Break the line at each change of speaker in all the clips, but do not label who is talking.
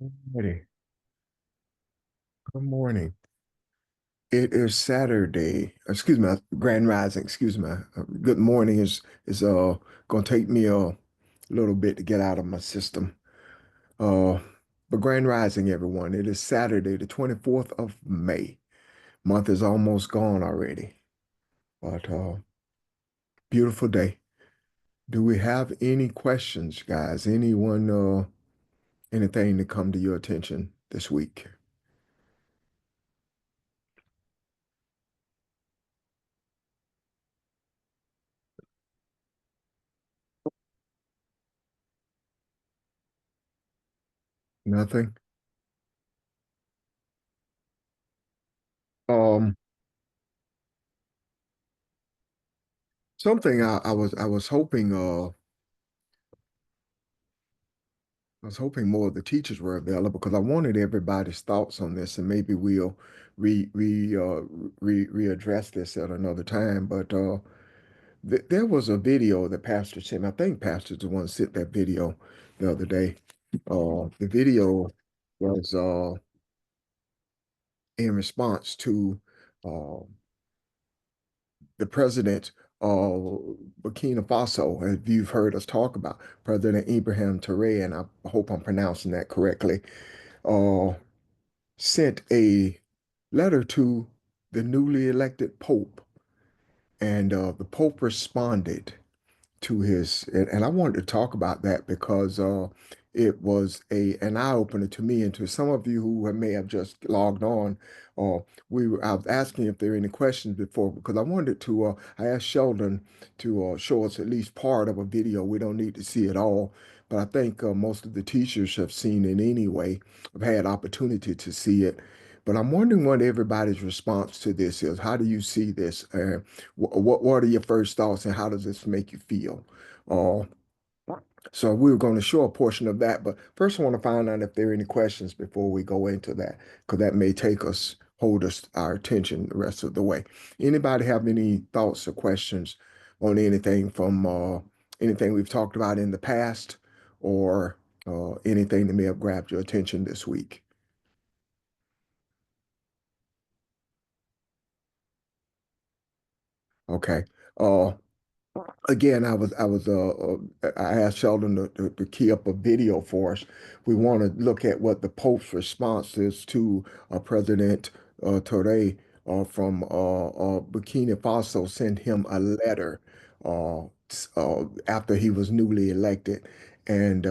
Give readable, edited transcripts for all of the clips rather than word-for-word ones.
Alrighty. Good morning. It is Saturday. Excuse me, Grand Rising. Excuse me. Good morning is gonna take me a little bit to get out of my system. Uh, but Grand Rising, everyone. It is Saturday, the 24th of May. Month is almost gone already. But beautiful day. Do we have any questions, guys? Anything to come to your attention this week? Nothing? Um, Something I was hoping I was hoping more of the teachers were available because I wanted everybody's thoughts on this, and maybe we'll re re readdress this at another time. But there was a video that Pastor sent. I think Pastor's the one sent that video the other day. The video was in response to uh, the president of Burkina Faso, as you've heard us talk about, President Ibrahim Traoré, and I hope I'm pronouncing that correctly, uh, sent a letter to the newly elected Pope, and the Pope responded to and I wanted to talk about that because it was an eye opener to me and to some of you who may have just logged on. I was asking if there are any questions before because I wanted to. I asked Sheldon to show us at least part of a video. We don't need to see it all, but I think most of the teachers have seen it anyway. I've had opportunity to see it. But I'm wondering what everybody's response to this is. How do you see this? What are your first thoughts and how does this make you feel? Uh, so we were going to show a portion of that, but first I want to find out if there are any questions before we go into that, because that may hold us our attention the rest of the way. Anybody have any thoughts or questions on anything we've talked about in the past or anything that may have grabbed your attention this week? Okay. Uh, Again, I asked Sheldon to key up a video for us. We want to look at what the Pope's response is to President Touré from Burkina Faso sent him a letter after he was newly elected, and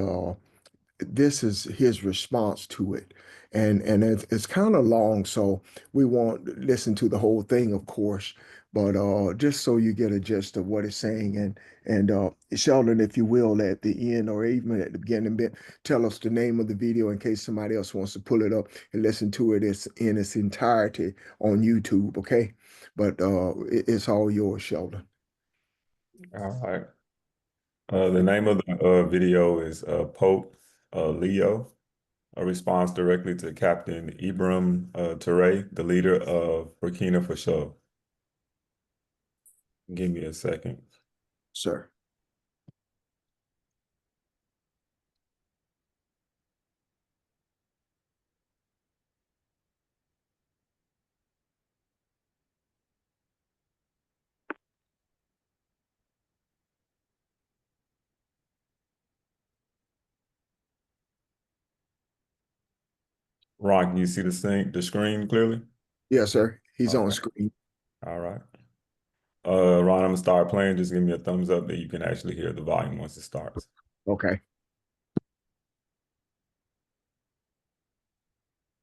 this is his response to it. And it's kind of long, so we won't listen to the whole thing, of course, but just so you get a gist of what it's saying. And Sheldon, if you will, at the end or even at the beginning bit, tell us the name of the video in case somebody else wants to pull it up and listen to it in its entirety on YouTube, okay? But it's all yours, Sheldon.
All right. The name of the video is Pope Leo, a response directly to Captain Ibrahim Traoré, the leader of Burkina Faso. Give me a second.
Sir.
Ron, can you see the screen clearly?
Yes, sir. He's on
Okay.
screen.
All right. Ron, I'm gonna start playing. Just give me a thumbs up that you can actually hear the volume once it starts.
Okay.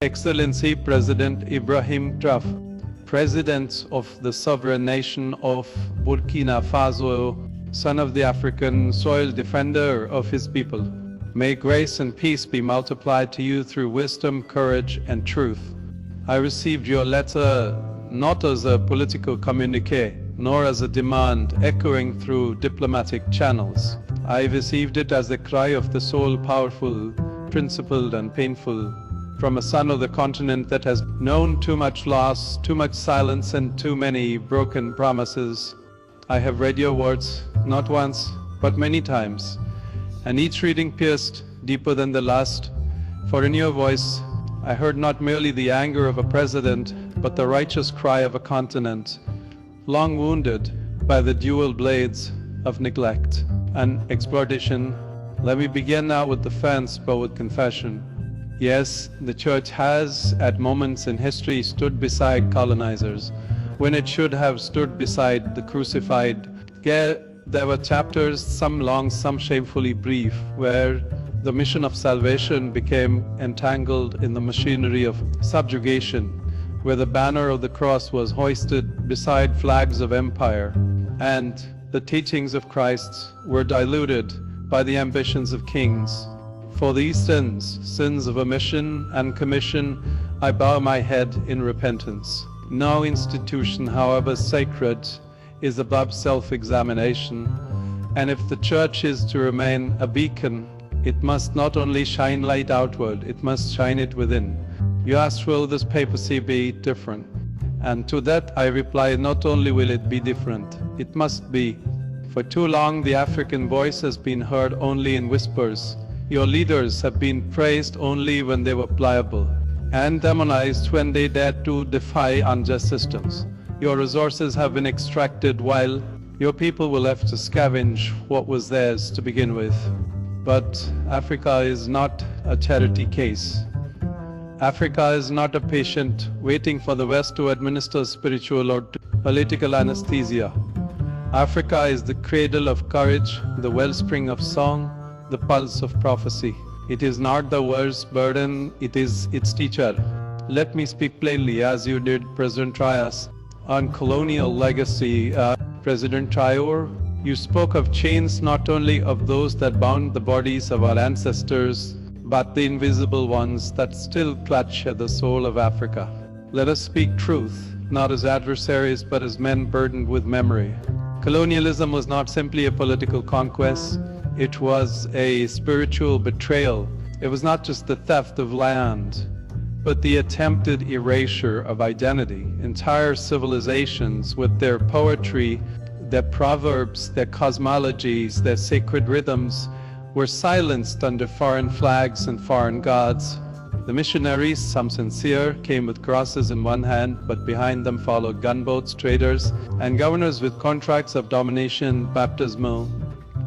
Excellency President Ibrahim Traoré, President of the sovereign nation of Burkina Faso, son of the African soil, defender of his people. May grace and peace be multiplied to you through wisdom, courage, and truth. I received your letter not as a political communique, nor as a demand echoing through diplomatic channels. I received it as the cry of the soul, powerful, principled, and painful, from a son of the continent that has known too much loss, too much silence, and too many broken promises. I have read your words, not once, but many times, and each reading pierced deeper than the last, For in your voice I heard not merely the anger of a president, but the righteous cry of a continent, long wounded by the dual blades of neglect and exploitation. Let me begin now with defense, but with confession. Yes, the church has, at moments in history, stood beside colonizers, when it should have stood beside the crucified. There were chapters, some long, some shamefully brief, where the mission of salvation became entangled in the machinery of subjugation, where the banner of the cross was hoisted beside flags of empire, and the teachings of Christ were diluted by the ambitions of kings. For these sins, sins of omission and commission, I bow my head in repentance. No institution, however sacred, is above self-examination, and if the church is to remain a beacon, it must not only shine light outward, it must shine it within. You ask, will this papacy be different? And to that I reply, not only will it be different, it must be. For too long the African voice has been heard only in whispers. Your leaders have been praised only when they were pliable, and demonized when they dared to defy unjust systems. Your resources have been extracted while your people were left to scavenge what was theirs to begin with. But Africa is not a charity case. Africa is not a patient waiting for the West to administer spiritual or political anesthesia. Africa is the cradle of courage, the wellspring of song, the pulse of prophecy. It is not the world's burden, it is its teacher. Let me speak plainly, as you did, President Trias, on colonial legacy. President Traore, you spoke of chains not only of those that bound the bodies of our ancestors, but the invisible ones that still clutch at the soul of Africa. Let us speak truth, not as adversaries, but as men burdened with memory. Colonialism was not simply a political conquest, it was a spiritual betrayal. It was not just the theft of land, but the attempted erasure of identity. Entire civilizations with their poetry, their proverbs, their cosmologies, their sacred rhythms were silenced under foreign flags and foreign gods. The missionaries, some sincere, came with crosses in one hand, but behind them followed gunboats, traders, and governors with contracts of domination. Baptismal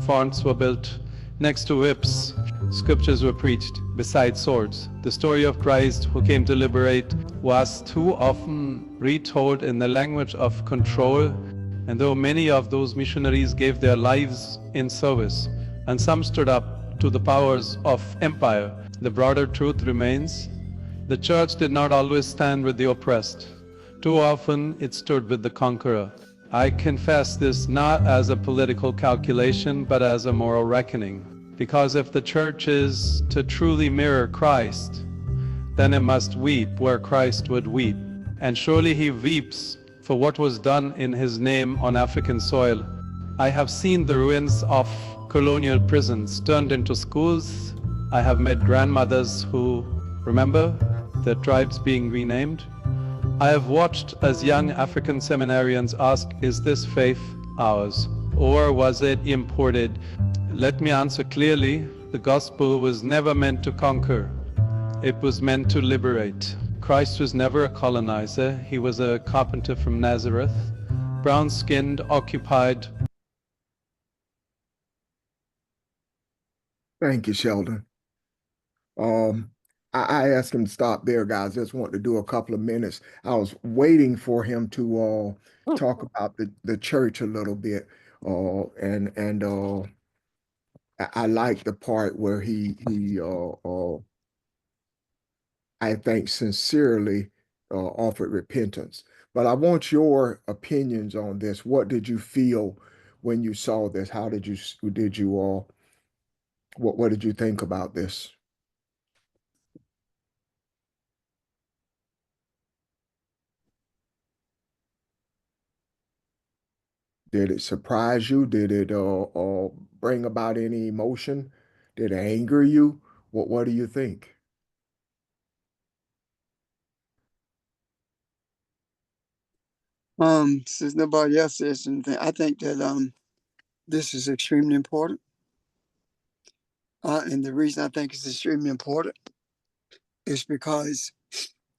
fonts were built next to whips. Scriptures were preached beside swords. The story of Christ who came to liberate was too often retold in the language of control, and though many of those missionaries gave their lives in service, and some stood up to the powers of empire, the broader truth remains: the church did not always stand with the oppressed. Too often it stood with the conqueror. I confess this not as a political calculation, but as a moral reckoning. Because if the church is to truly mirror Christ, then it must weep where Christ would weep. And surely he weeps for what was done in his name on African soil. I have seen the ruins of colonial prisons turned into schools. I have met grandmothers who remember their tribes being renamed. I have watched as young African seminarians ask, is this faith ours, or was it imported? Let me answer clearly, the gospel was never meant to conquer. It was meant to liberate. Christ was never a colonizer. He was a carpenter from Nazareth, brown-skinned, occupied.
Thank you, Sheldon. I asked him to stop there, guys. Just want to do a couple of minutes. I was waiting for him to talk about the church a little bit. I like the part where he I think sincerely offered repentance. But I want your opinions on this. What did you feel when you saw this? How did you what did you think about this? Did it surprise you? Did it bring about any emotion? Did it anger you? What do you think?
Since nobody else says anything, I think that this is extremely important. And the reason I think it's extremely important is because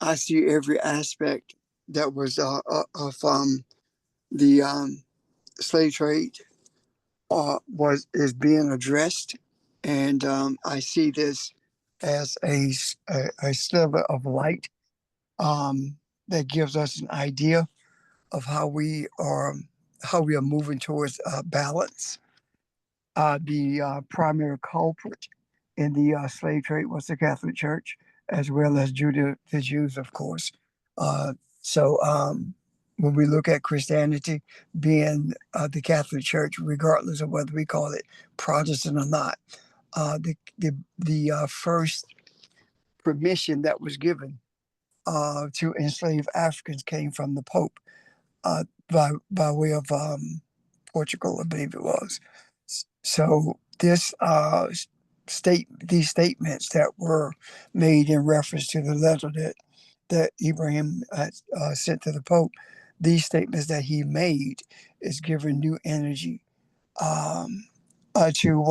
I see every aspect that was of the slave trade is being addressed, and I see this as a sliver of light that gives us an idea of how we are moving towards balance. The primary culprit in the slave trade was the Catholic Church, as well as the Jews, of course. Uh, so when we look at Christianity being the Catholic Church, regardless of whether we call it Protestant or not, the first permission that was given to enslave Africans came from the Pope by way of Portugal, I believe it was. So these statements that were made in reference to the letter that Ibrahim had, sent to the Pope, these statements that he made is giving new energy um, to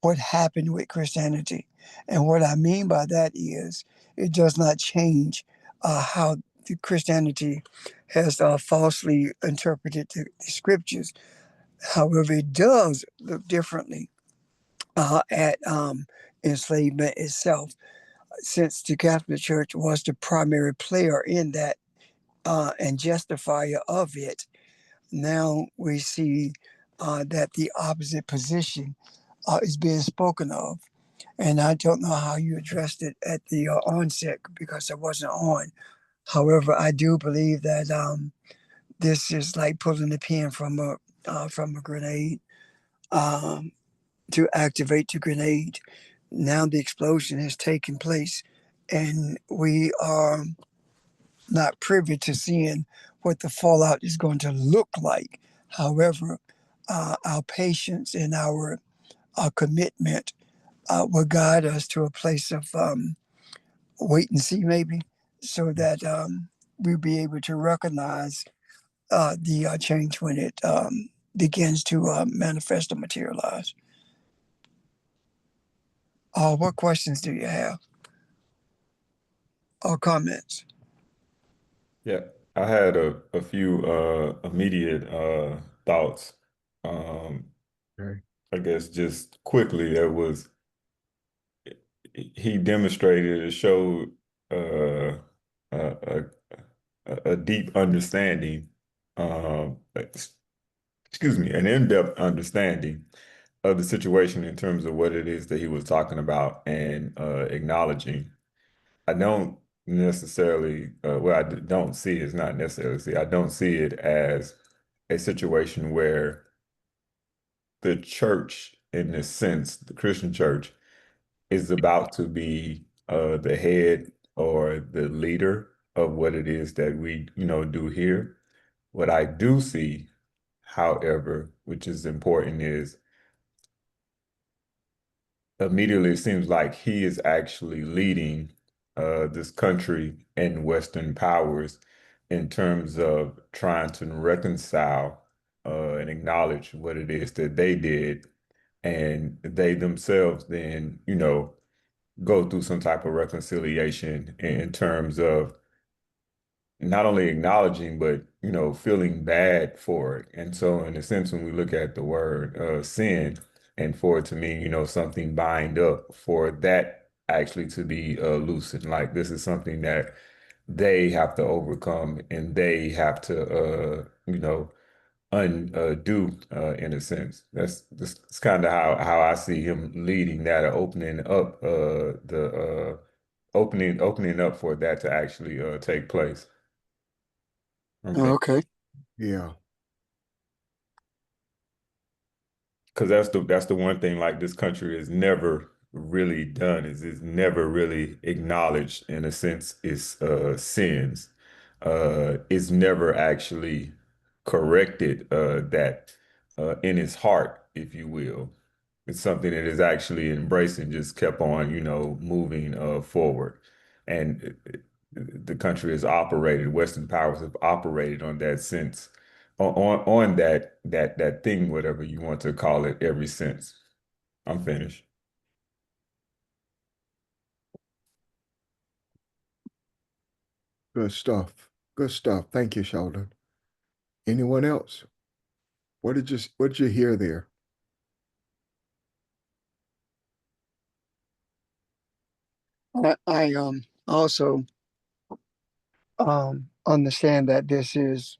what happened with Christianity. And what I mean by that is it does not change how the Christianity has falsely interpreted the scriptures. However, it does look differently at enslavement itself, since the Catholic Church was the primary player in that and justifier of it. Now we see that the opposite position is being spoken of. And I don't know how you addressed it at the onset because I wasn't on. However, I do believe that this is like pulling the pin from a grenade um, to activate the grenade. Now the explosion has taken place, and we are not privy to seeing what the fallout is going to look like. However, our patience and our commitment will guide us to a place of wait and see, maybe, so that we'll be able to recognize the change when it begins to manifest and materialize. What questions do you have or comments?
Yeah, I had a few immediate thoughts.
Okay.
I guess just quickly, there was he demonstrated and showed uh, a, a deep understanding, excuse me, an in-depth understanding of the situation in terms of what it is that he was talking about and acknowledging. I don't necessarily, well, don't see it's not necessarily see. I don't see it as a situation where the church, in this sense, the Christian church, is about to be the head or the leader of what it is that we, do here. What I do see, however, which is important, is immediately it seems like he is actually leading this country and Western powers in terms of trying to reconcile and acknowledge what it is that they did, and they themselves then, go through some type of reconciliation in terms of not only acknowledging, but feeling bad for it. And so, in a sense, when we look at the word sin, and for it to mean something bind up, for that actually to be loosened, like this is something that they have to overcome, and they have to undo in a sense. That's kind of how I see him leading that, or opening up the opening up for that to actually take place. Okay.
Okay.
Yeah.
Because that's the one thing, like, this country has never really done, is it's never really acknowledged in a sense its sins. It's never actually corrected that in its heart, if you will. It's something that is actually embraced and just kept on, moving forward. And the country has operated, Western powers have operated on that sense, on that thing, whatever you want to call it, ever since. I'm finished.
Good stuff. Good stuff. Thank you, Sheldon. Anyone else? What did you hear there?
I also understand that this is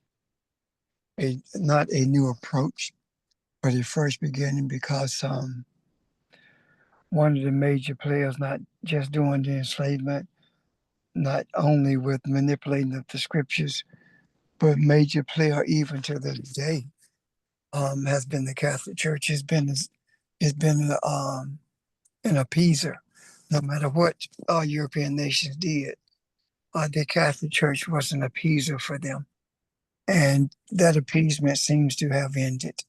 not a new approach, but a first beginning because one of the major players not just doing the enslavement, not only with manipulating of the scriptures, but major player even to this day has been the Catholic Church. Has been an appeaser, no matter what European nations did. The Catholic Church was an appeaser for them, and that appeasement seems to have ended.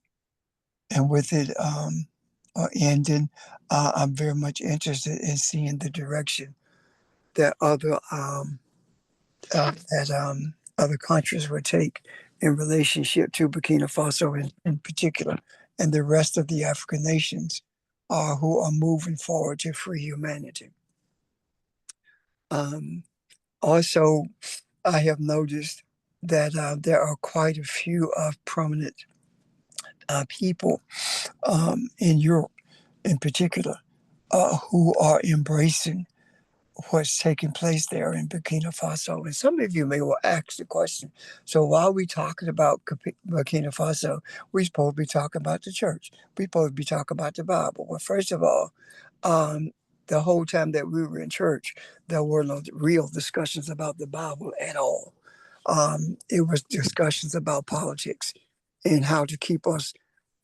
And with it ending, I'm very much interested in seeing the direction that other countries would take in relationship to Burkina Faso in particular, and the rest of the African nations who are moving forward to free humanity. Also, I have noticed that there are quite a few prominent people in Europe, in particular, who are embracing what's taking place there in Burkina Faso. And some of you may well ask the question, so while we talking about Burkina Faso, we're supposed to be talking about the church. We're supposed to be talking about the Bible. Well, first of all, the whole time that we were in church, there were no real discussions about the Bible at all. It was discussions about politics and how to keep us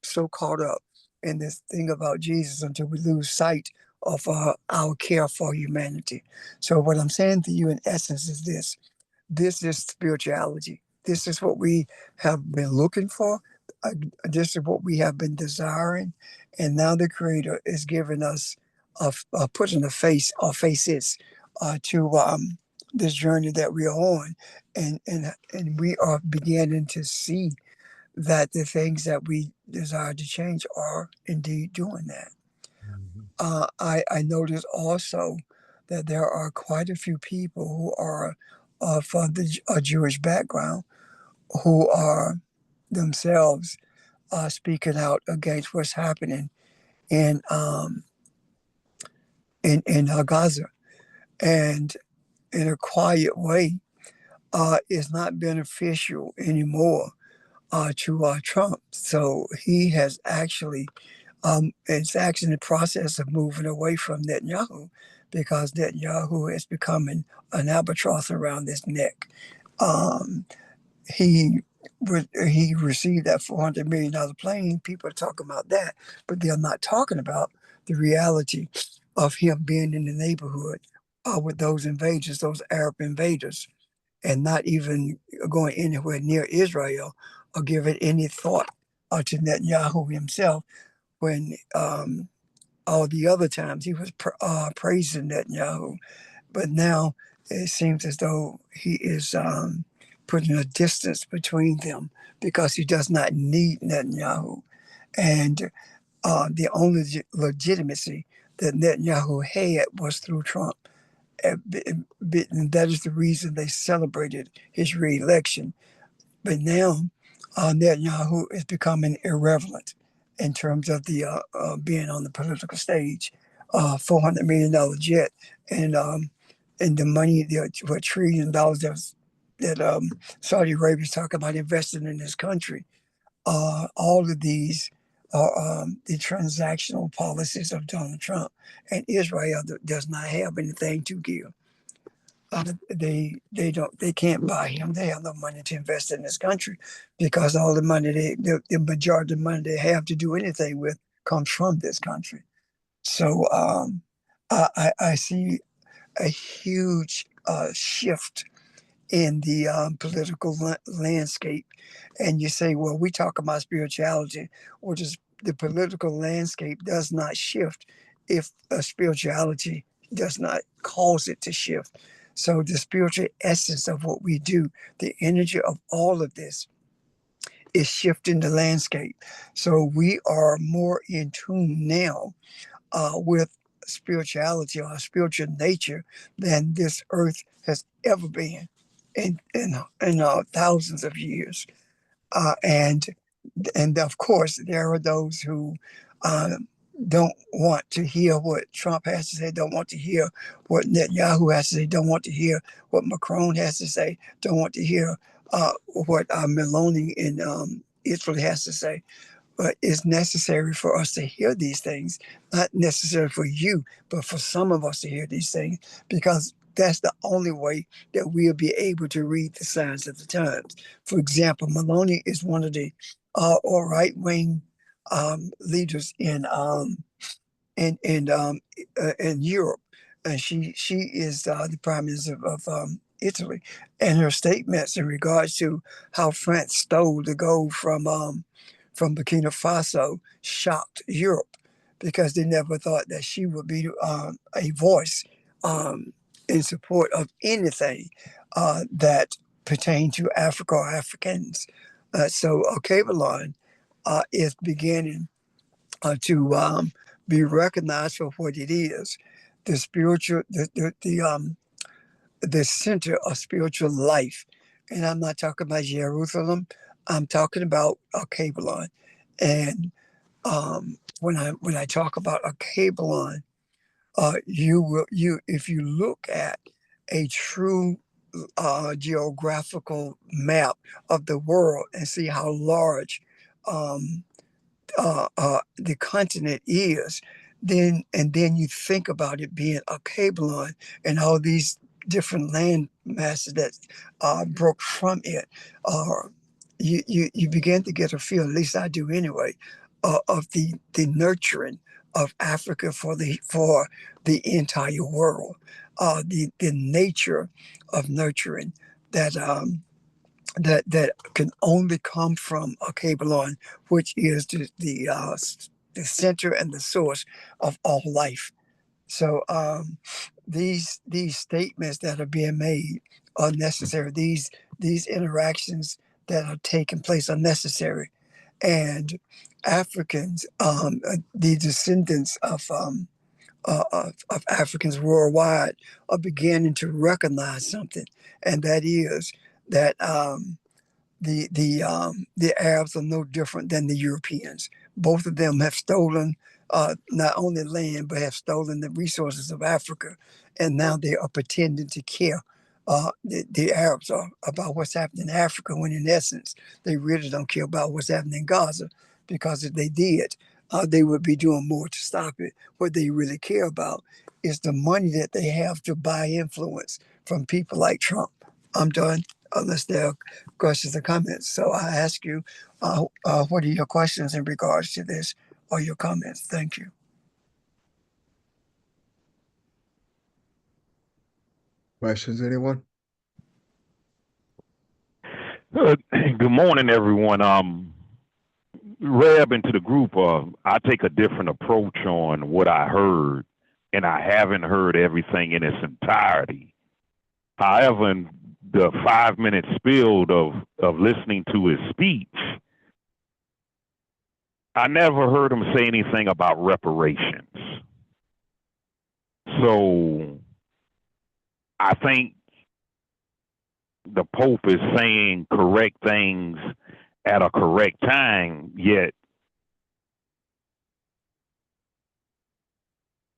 so caught up in this thing about Jesus until we lose sight of our care for humanity. So what I'm saying to you in essence is this is spirituality. This is what we have been looking for. Uh, this is what we have been desiring. And now the Creator is giving us, putting a face or faces to this journey that we are on. And we are beginning to see that the things that we desire to change are indeed doing that. I noticed also that there are quite a few people who are from a Jewish background who are themselves speaking out against what's happening in Gaza, and in a quiet way, is not beneficial anymore to Trump. So he has actually it's actually in the process of moving away from Netanyahu because Netanyahu is becoming an albatross around his neck. Um, he he received that $400 million plane. People are talking about that, but they're not talking about the reality of him being in the neighborhood with those invaders, those Arab invaders, and not even going anywhere near Israel or giving any thought to Netanyahu himself when all the other times he was praising Netanyahu. But now it seems as though he is putting a distance between them because he does not need Netanyahu. And the only legitimacy that Netanyahu had was through Trump. And that is the reason they celebrated his reelection. But now Netanyahu is becoming irrelevant in terms of the being on the political stage. $400 million jet and the money, what $1 trillion that Saudi Arabia is talking about investing in this country. All of these are the transactional policies of Donald Trump, and Israel does not have anything to give. They can't buy him. They have no money to invest in this country because all the money the majority of the money they have to do anything with comes from this country. So I see a huge shift in the political landscape. And you say, well, we talk about spirituality, or just the political landscape does not shift if spirituality does not cause it to shift. So the spiritual essence of what we do, the energy of all of this is shifting the landscape. So we are more in tune now with spirituality or spiritual nature than this earth has ever been. in thousands of years. And of course, there are those who um, don't want to hear what Trump has to say, don't want to hear what Netanyahu has to say, don't want to hear what Macron has to say, don't want to hear what Meloni in Israel has to say. But it's necessary for us to hear these things, not necessary for you, but for some of us to hear these things, because that's the only way that we'll be able to read the signs of the times. For example, Maloney is one of the or right wing leaders in Europe, and she is the prime minister of Italy, and her statements in regards to how France stole the gold from Burkina Faso shocked Europe because they never thought that she would be a voice um, in support of anything that pertained to Africa or Africans. So Cabelon is beginning to be recognized for what it is, the spiritual, the center of spiritual life. And I'm not talking about Jerusalem. I'm talking about Cabelon. And when I talk about a Cabelon, you if you look at a true geographical map of the world and see how large um, the continent is, then you think about it being a Cabelon and all these different land masses that broke from it. Uh, you begin to get a feel, at least I do anyway, of the nurturing of Africa for the entire world, the nature of nurturing that that can only come from a Cabelon, which is the center and the source of all life. So these statements that are being made are necessary. These interactions that are taking place are necessary, and Africans, the descendants of Africans worldwide, are beginning to recognize something, and that is that the Arabs are no different than the Europeans. Both of them have stolen not only land but have stolen the resources of Africa, and now they are pretending to care. The Arabs are about what's happening in Africa, when in essence they really don't care about what's happening in Gaza, because if they did, they would be doing more to stop it. What they really care about is the money that they have to buy influence from people like Trump. I'm done, unless there are questions or comments. So I ask you, what are your questions in regards to this or your comments? Thank you.
Questions, anyone?
Good morning, everyone. Reb, into the group, I take a different approach on what I heard, and I haven't heard everything in its entirety. However, in the 5 minutes spilled of listening to his speech, I never heard him say anything about reparations. So I think the Pope is saying correct things at a correct time, yet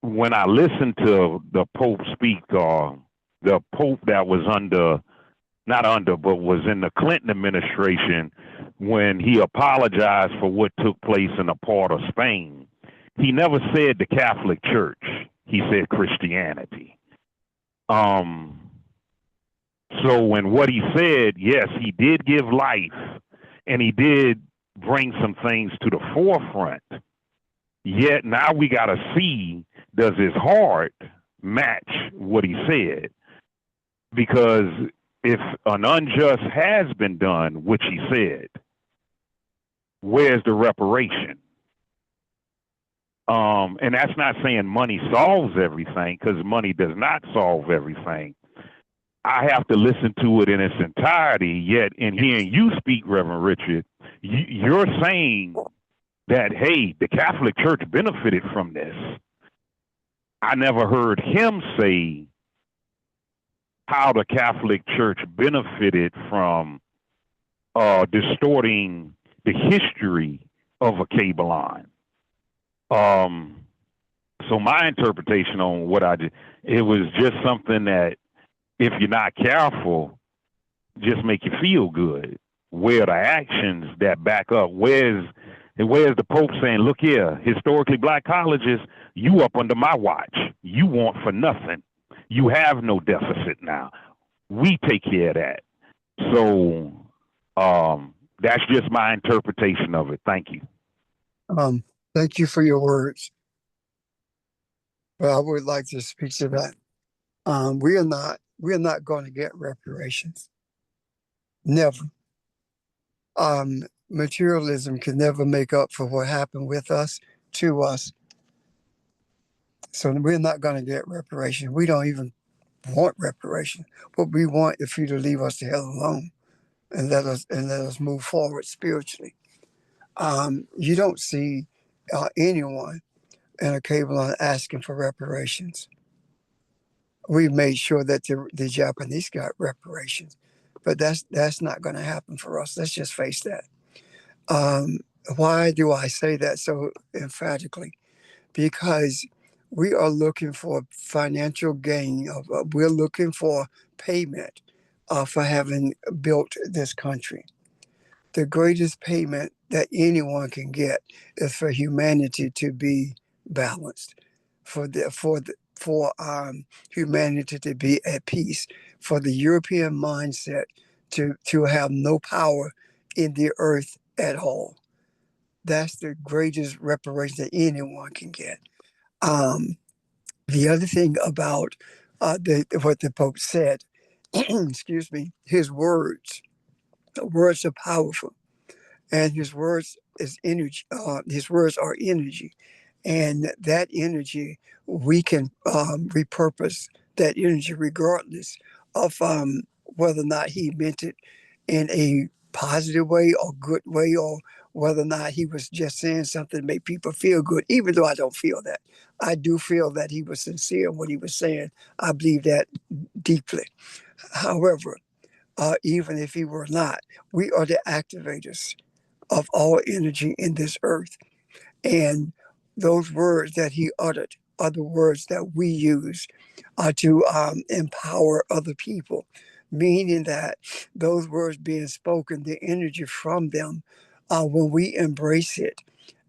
when I listened to the Pope speak, the Pope that was but was in the Clinton administration, when he apologized for what took place in a part of Spain, he never said the Catholic Church. He said Christianity. So when what he said, yes, he did give life, and he did bring some things to the forefront. Yet now we got to see, does his heart match what he said? Because if an unjust has been done, which he said, where's the reparation? And that's not saying money solves everything, because money does not solve everything. I have to listen to it in its entirety. Yet in hearing you speak, Reverend Richard, you're saying that, hey, the Catholic Church benefited from this. I never heard him say how the Catholic Church benefited from distorting the history of a cable line. So my interpretation on what I did, it was just something that, if you're not careful, just make you feel good. Where the actions that back up? Where's the Pope saying, look here, historically black colleges, you up under my watch. You want for nothing. You have no deficit now. We take care of that. So that's just my interpretation of it. Thank you.
Thank you for your words. Well, I would like to speak to that. We are not going to get reparations. Never. Materialism can never make up for what happened with us, to us. So we're not going to get reparations. We don't even want reparations. What we want is for you to leave us the hell alone and let us move forward spiritually. You don't see anyone in a cable line asking for reparations. We made sure that the Japanese got reparations, but that's not going to happen for us. Let's just face that. Why do I say that so emphatically? Because we are looking for financial gain. We're looking for payment for having built this country. The greatest payment that anyone can get is for humanity to be balanced, for humanity to be at peace, for the European mindset to have no power in the earth at all. That's the greatest reparation that anyone can get. The other thing about what the Pope said, excuse me, his words are powerful, and his words is energy. His words are energy, and that energy we can repurpose that energy regardless of whether or not he meant it in a positive way or good way, or whether or not he was just saying something to make people feel good. Even though I don't feel that, I do feel that he was sincere in what he was saying. I believe that deeply. However, even if he were not, we are the activators of all energy in this earth. And those words that he uttered are the words that we use to empower other people, meaning that those words being spoken, the energy from them, when we embrace it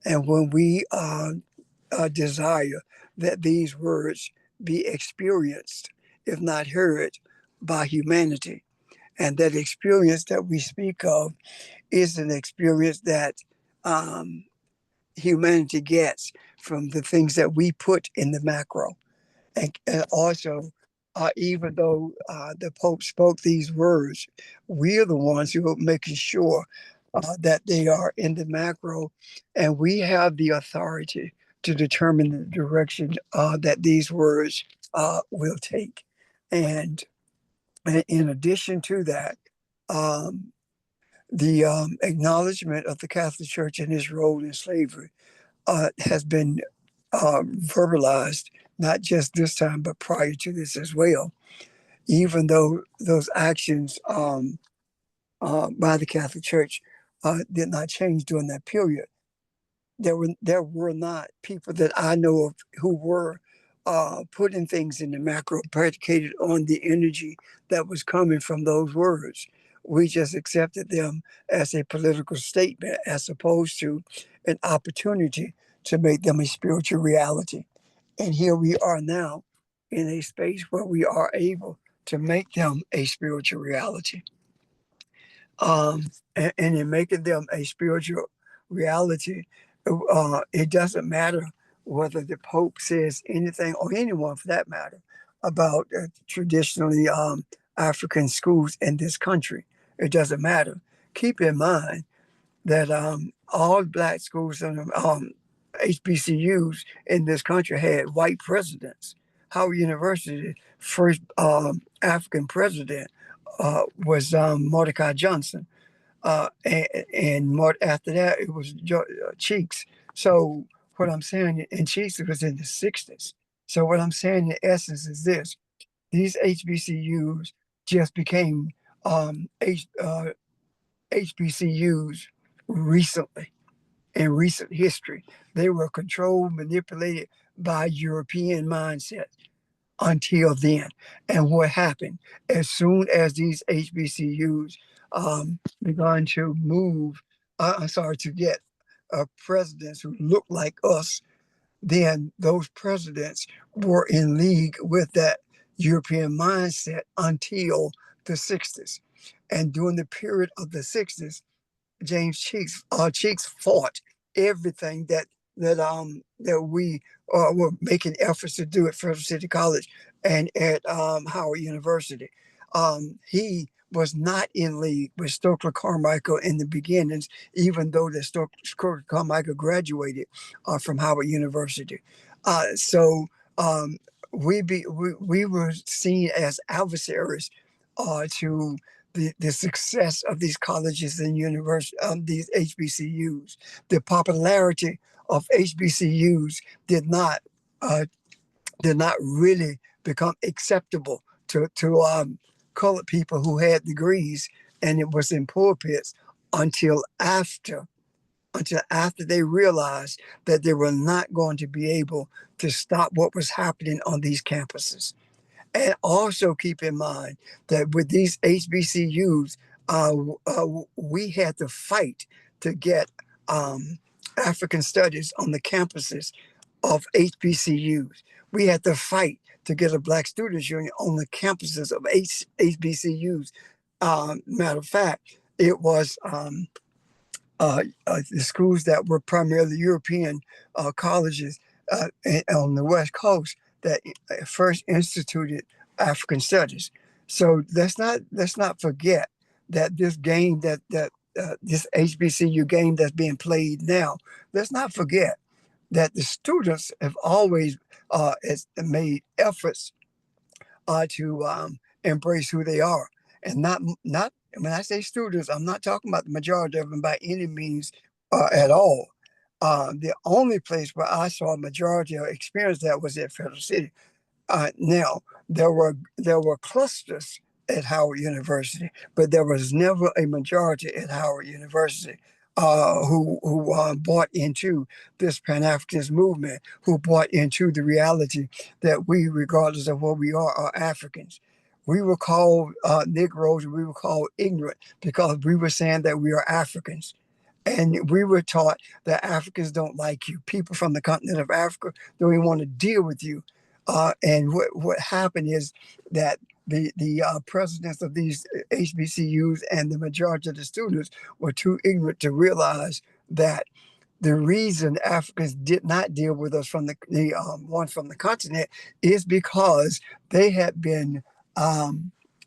and when we desire that these words be experienced, if not heard, by humanity. And that experience that we speak of is an experience that humanity gets from the things that we put in the macro. And also, even though the Pope spoke these words, we are the ones who are making sure that they are in the macro, and we have the authority to determine the direction that these words will take. And in addition to that, the acknowledgement of the Catholic Church and its role in slavery has been verbalized, not just this time, but prior to this as well. Even though those actions by the Catholic Church did not change during that period, there were not people that I know of who were putting things in the macro predicated on the energy that was coming from those words. We just accepted them as a political statement as opposed to an opportunity to make them a spiritual reality. And here we are now in a space where we are able to make them a spiritual reality. And in making them a spiritual reality, it doesn't matter whether the Pope says anything, or anyone for that matter, about traditionally African schools in this country. It doesn't matter. Keep in mind that all black schools and HBCUs in this country had white presidents. Howard University, first African president was Mordecai Johnson. And after that, it was Cheeks. So what I'm saying, and Cheeks was in the 60s. So what I'm saying in essence is this: these HBCUs just became HBCUs recently, in recent history. They were controlled, manipulated by European mindset until then. And what happened? As soon as these HBCUs began to move, to get presidents who looked like us, then those presidents were in league with that European mindset until the 60s. And during the period of the 60s, James Cheeks fought everything that we were making efforts to do at Federal City College and at Howard University. He was not in league with Stokely Carmichael in the beginnings, even though the Stokely Carmichael graduated from Howard University. So we were seen as adversaries to the success of these colleges and universities, these HBCUs. The popularity of HBCUs uh, did not really become acceptable to colored people who had degrees, and it was in pulpits until after they realized that they were not going to be able to stop what was happening on these campuses. And also keep in mind that with these HBCUs, we had to fight to get African studies on the campuses of HBCUs. We had to fight to get a Black Students Union on the campuses of HBCUs. Matter of fact, it was the schools that were primarily European colleges on the West Coast that first instituted African studies. So let's not forget that this game this HBCU game that's being played now. Let's not forget that the students have always made efforts to embrace who they are, and not when I say students, I'm not talking about the majority of them by any means at all. The only place where I saw a majority of experience that was at Federal City. Now there were clusters at Howard University, but there was never a majority at Howard University who bought into this Pan-Africanist movement, who bought into the reality that we, regardless of what we are Africans. We were called Negroes, and we were called ignorant because we were saying that we are Africans. And we were taught that Africans don't like you. People from the continent of Africa don't even want to deal with you. And what happened is that the presidents of these HBCUs and the majority of the students were too ignorant to realize that the reason Africans did not deal with us from the ones from the continent is because they had been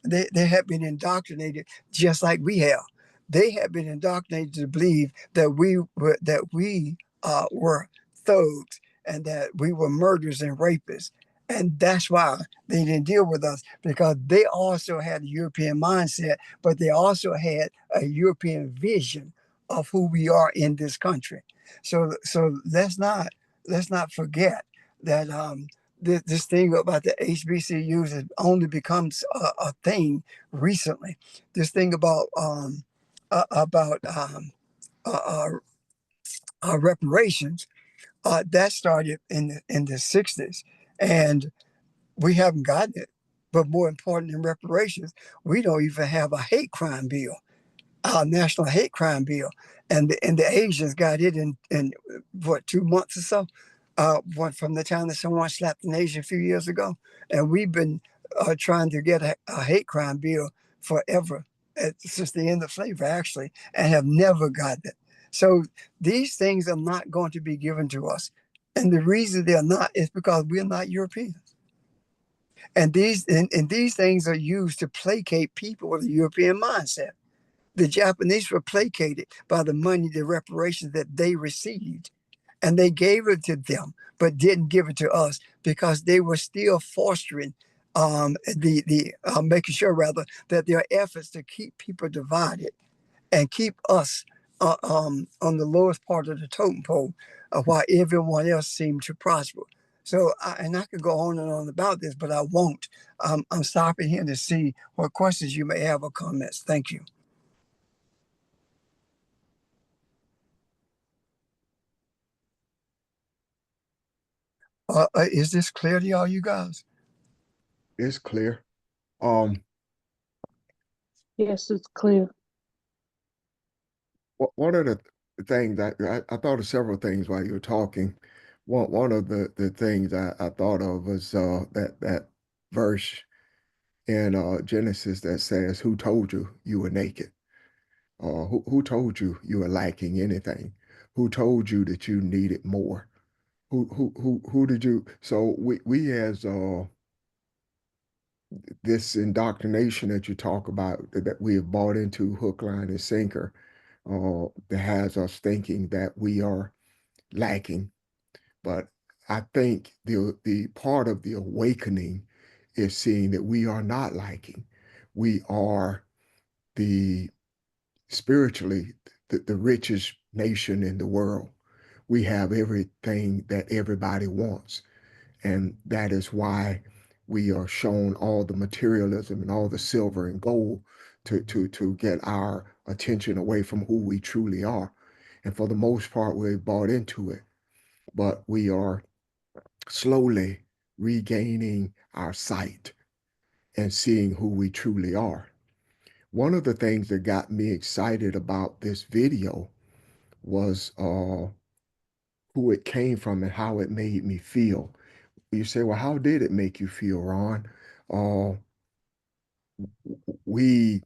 they had been indoctrinated just like we have. They had been indoctrinated to believe that we were thugs and that we were murderers and rapists. And that's why they didn't deal with us, because they also had a European mindset, but they also had a European vision of who we are in this country. So let's not forget that this thing about the HBCUs has only become a thing recently. This thing about reparations that started in the 60s, and we haven't gotten it. But more important than reparations, we don't even have a hate crime bill, our national hate crime bill, and the Asians got it in what, 2 months or so. One from the time that someone slapped an Asian a few years ago, and we've been trying to get a hate crime bill forever, since the end of slavery, actually, and have never gotten it. So these things are not going to be given to us, and the reason they're not is because we're not Europeans. And these things are used to placate people with a European mindset. The Japanese were placated by the money, the reparations that they received, and they gave it to them, but didn't give it to us because they were still fostering making sure rather that there are efforts to keep people divided and keep us on the lowest part of the totem pole, while everyone else seemed to prosper. So, and I could go on and on about this, but I won't. I'm stopping here to see what questions you may have or comments. Thank you. Is this clear to y'all, you guys?
It's clear. Um,
Yes, it's clear.
one of the things that I thought of several things while you were talking. One of the things I thought of was that verse in Genesis that says, "Who told you you were naked? Who told you you were lacking anything? Who told you that you needed more? Who did you?" So we as this indoctrination that you talk about that we have bought into hook, line, and sinker, that has us thinking that we are lacking. But I think the part of the awakening is seeing that we are not lacking. We are the spiritually the richest nation in the world. We have everything that everybody wants. And that is why we are shown all the materialism and all the silver and gold to get our attention away from who we truly are. And for the most part, we're bought into it, but we are slowly regaining our sight and seeing who we truly are. One of the things that got me excited about this video was who it came from and how it made me feel. You say, well, how did it make you feel, Ron? Uh, we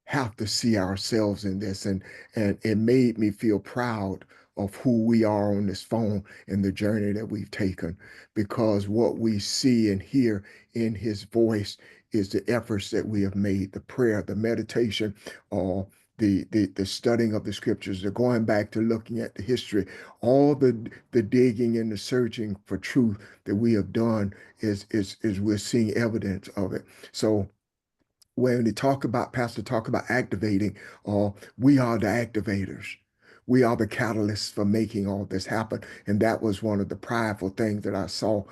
have to see ourselves in this, and it made me feel proud of who we are on this phone and the journey that we've taken, because what we see and hear in his voice is the efforts that we have made, the prayer, the meditation, or the studying of the scriptures, the going back to looking at the history, all the digging and the searching for truth that we have done is we're seeing evidence of it. So when they talk about, Pastor talk about activating, we are the activators. We are the catalysts for making all this happen. And that was one of the prideful things that I saw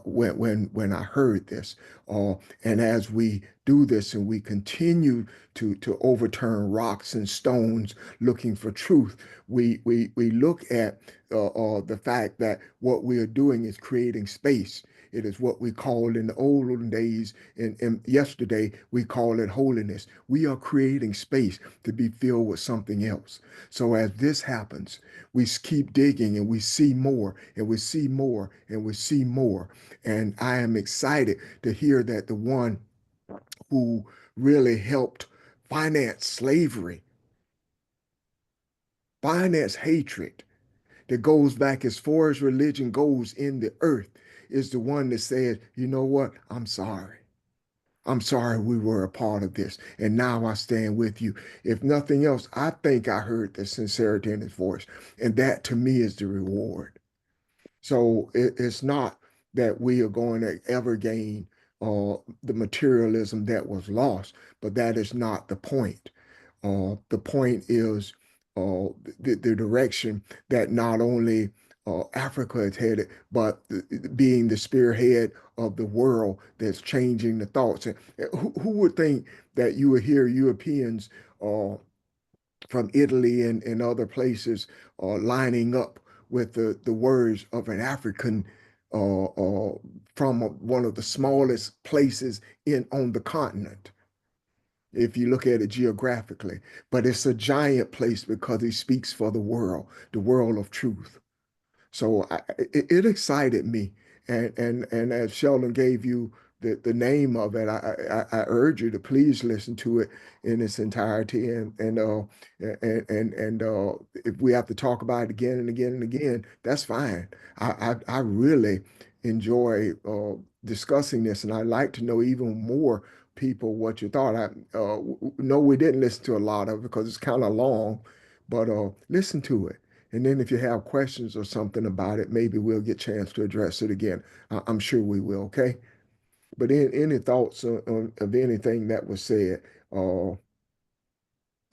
when I heard this. And as we do this and we continue to overturn rocks and stones looking for truth, we look at the fact that what we are doing is creating space. It is what we called in the olden days, and yesterday, we call it holiness. We are creating space to be filled with something else. So as this happens, we keep digging and we see more and we see more and we see more. And I am excited to hear that the one who really helped finance slavery, finance hatred, that goes back as far as religion goes in the earth, is the one that says, you know what? I'm sorry. I'm sorry we were a part of this. And now I stand with you. If nothing else, I think I heard the sincerity in his voice. And that to me is the reward. So it's not that we are going to ever gain the materialism that was lost, but that is not the point. The point is the direction that not only Africa is headed, but being the spearhead of the world that's changing the thoughts. And who would think that you would hear Europeans from Italy and other places lining up with the words of an African from one of the smallest places on the continent, if you look at it geographically. But it's a giant place because he speaks for the world of truth. So it excited me, and as Sheldon gave you the name of it, I urge you to please listen to it in its entirety, and if we have to talk about it again and again and again, that's fine. I really enjoy discussing this, and I'd like to know even more people what you thought. No, we didn't listen to a lot of it because it's kind of long, but listen to it. And then if you have questions or something about it, maybe we'll get a chance to address it again. I'm sure we will, okay? But any thoughts of anything that was said, uh,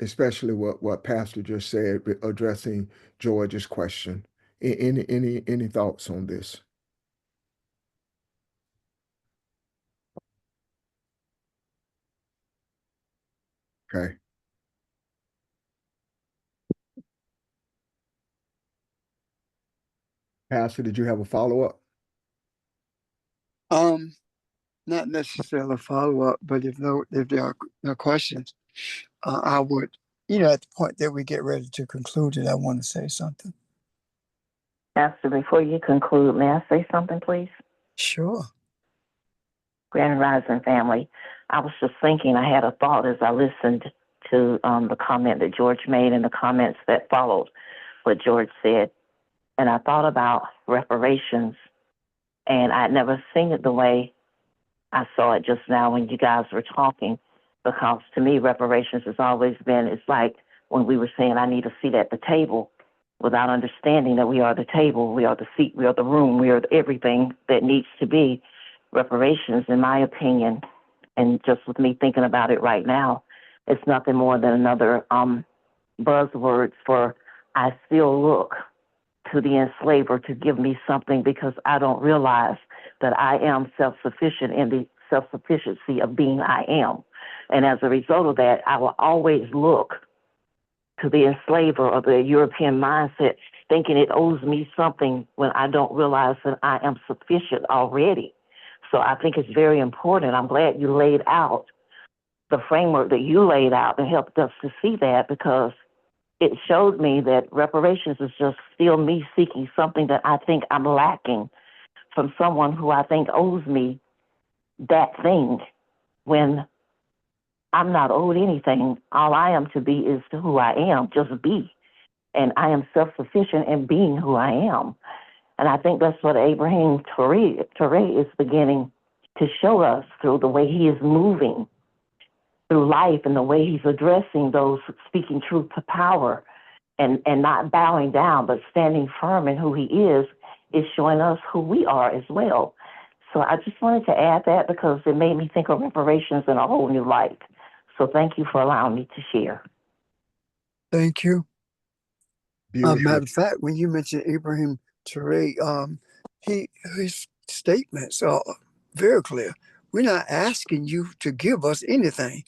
especially what Pastor just said, addressing George's question? Any thoughts on this? Okay. Pastor, did you have a follow-up?
Um, Not necessarily a follow up, but if there are no questions, I would, at the point that we get ready to conclude it, I want to say something.
Pastor, before you conclude, may I say something, please?
Sure.
Grand Rising family. I was just thinking, I had a thought as I listened to the comment that George made and the comments that followed what George said. And I thought about reparations, and I'd never seen it the way I saw it just now when you guys were talking, because to me, reparations has always been, it's like when we were saying, I need a seat at the table, without understanding that we are the table, we are the seat, we are the room, we are everything that needs to be. Reparations, in my opinion, and just with me thinking about it right now, it's nothing more than another buzzword for I still look to the enslaver to give me something because I don't realize that I am self-sufficient in the self-sufficiency of being I am. And as a result of that, I will always look to the enslaver or the European mindset, thinking it owes me something when I don't realize that I am sufficient already. So I think it's very important. I'm glad you laid out the framework that you laid out and helped us to see that, because it showed me that reparations is just still me seeking something that I think I'm lacking from someone who I think owes me that thing when I'm not owed anything. All I am to be is to who I am, just be. And I am self-sufficient in being who I am. And I think that's what Ibrahim Touré is beginning to show us through the way he is moving through life and the way he's addressing those speaking truth to power and not bowing down, but standing firm in who he is showing us who we are as well. So I just wanted to add that because it made me think of reparations in a whole new light. So thank you for allowing me to share.
Thank you.
Beautiful.
Matter of fact, when you mentioned Ibrahim Touré, his statements are very clear. We're not asking you to give us anything.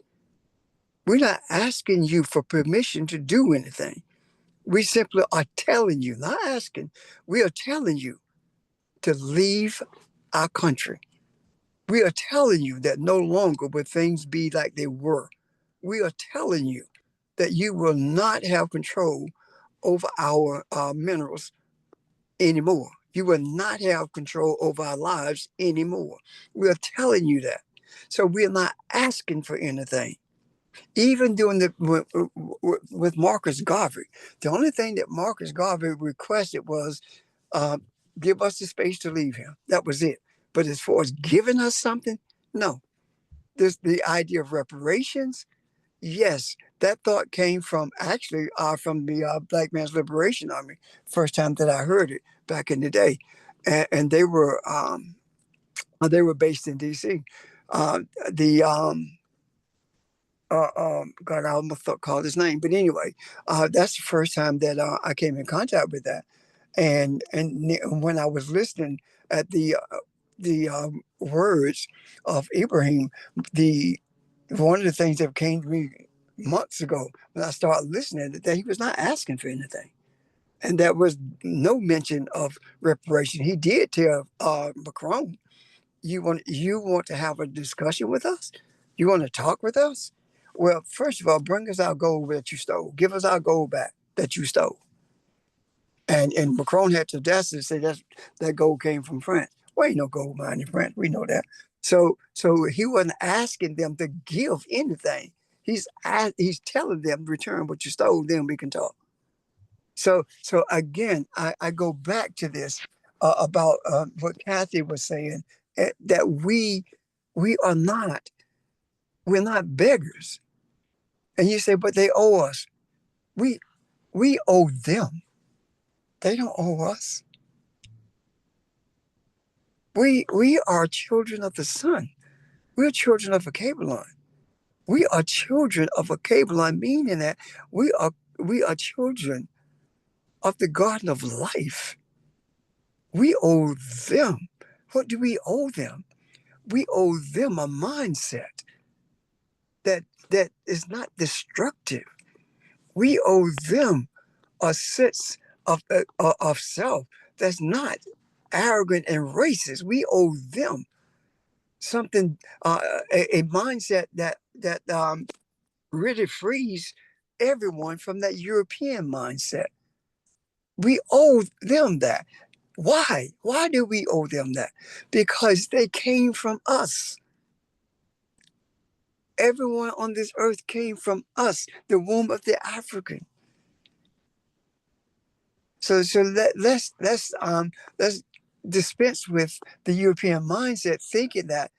We're not asking you for permission to do anything. We simply are telling you, not asking, we are telling you to leave our country. We are telling you that no longer will things be like they were. We are telling you that you will not have control over our minerals anymore. You will not have control over our lives anymore. We are telling you that. So we're not asking for anything. Even during with Marcus Garvey, the only thing that Marcus Garvey requested was give us the space to leave him. That was it. But as far as giving us something, no. The idea of reparations, yes, that thought came from from the Black Man's Liberation Army. First time that I heard it back in the day, and they were based in D.C. The God, I almost called his name, but anyway, that's the first time that I came in contact with that, and when I was listening at the words of Ibrahim, the one of the things that came to me months ago when I started listening that he was not asking for anything, and there was no mention of reparation. He did tell Macron, "You want to have a discussion with us? You want to talk with us? Well, first of all, bring us our gold that you stole. Give us our gold back that you stole." And Macron had to audacity to say that gold came from France. Well, ain't no gold mine in France. We know that. So he wasn't asking them to give anything. He's telling them, return what you stole, then we can talk. So again, I go back to this about what Kathy was saying, that we're not beggars. And you say, but they owe us. We owe them. They don't owe us. We are children of the sun. We're children of a Kabbalah. We are children of a Kabbalah, meaning that we are children of the garden of life. We owe them. What do we owe them? We owe them a mindset. that is not destructive. We owe them a sense of self that's not arrogant and racist. We owe them something, a mindset that really frees everyone from that European mindset. We owe them that. Why? Why do we owe them that? Because they came from us. Everyone on this earth came from us, the womb of the African. So let's dispense with the European mindset, thinking that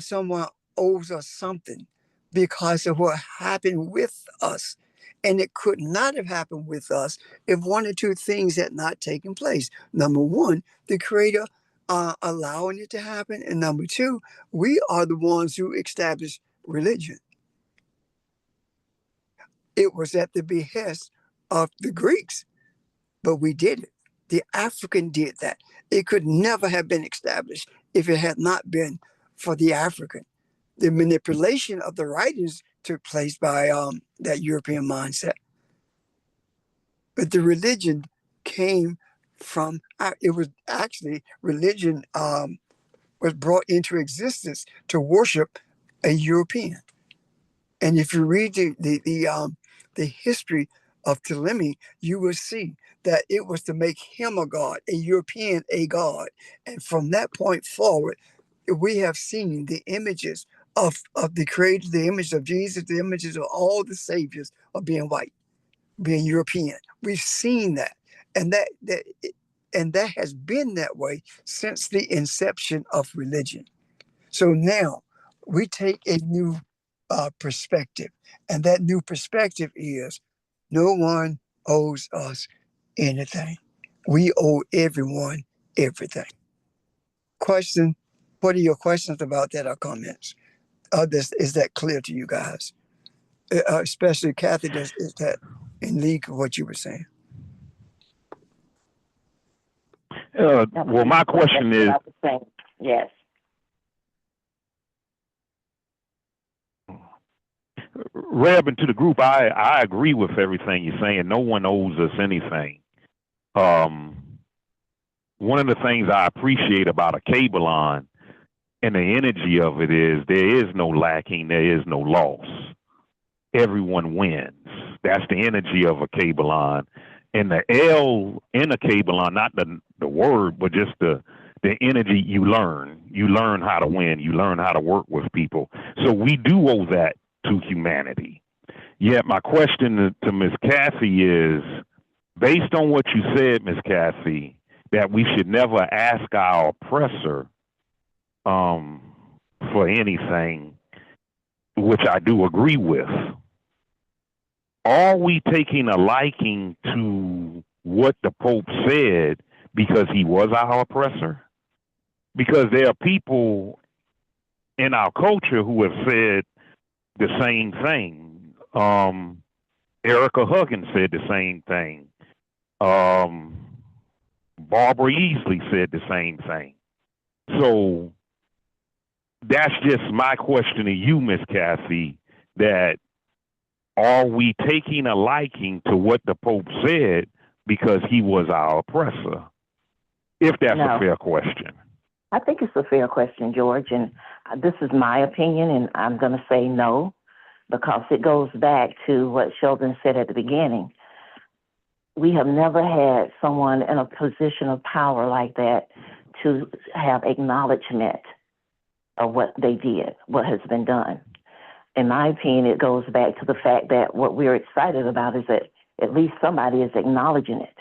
someone owes us something because of what happened with us, and it could not have happened with us if one or two things had not taken place. Number one, the Creator allowing it to happen, and number two, we are the ones who established religion. It was at the behest of the Greeks, but we did it. The African did that. It could never have been established if it had not been for the African. The manipulation of the writings took place by that European mindset. But the religion came from, it was actually, religion was brought into existence to worship a European. And if you read the history of Ptolemy, you will see that it was to make him a god, a European a god. And from that point forward, we have seen the images of the Creator, the image of Jesus, the images of all the saviors of being white, being European. We've seen that. And that has been that way since the inception of religion. So now we take a new perspective. And that new perspective is no one owes us anything. We owe everyone everything. Question, what are your questions about that or comments? Is that clear to you guys? Especially Kathy, is that in league with what you were saying?
Well, my question is,
yes.
Reb, and to the group, I agree with everything you're saying. No one owes us anything. One of the things I appreciate about a Kabbalah and the energy of it is there is no lacking, there is no loss. Everyone wins. That's the energy of a Kabbalah. And the L in a Kabbalah, not the word, but just the energy you learn. You learn how to win. You learn how to work with people. So we do owe that to humanity. Yet my question to Ms. Kathy is, based on what you said, Ms. Kathy, that we should never ask our oppressor for anything, which I do agree with. Are we taking a liking to what the Pope said because he was our oppressor? Because there are people in our culture who have said the same thing. Erica Huggins said the same thing. Barbara Easley said the same thing. So that's just my question to you, Miss Kathy, that are we taking a liking to what the Pope said because he was our oppressor? If that's a fair question.
I think it's a fair question, George, and this is my opinion, and I'm going to say no, because it goes back to what Sheldon said at the beginning. We have never had someone in a position of power like that to have acknowledgement of what they did, what has been done. In my opinion, it goes back to the fact that what we're excited about is that at least somebody is acknowledging it.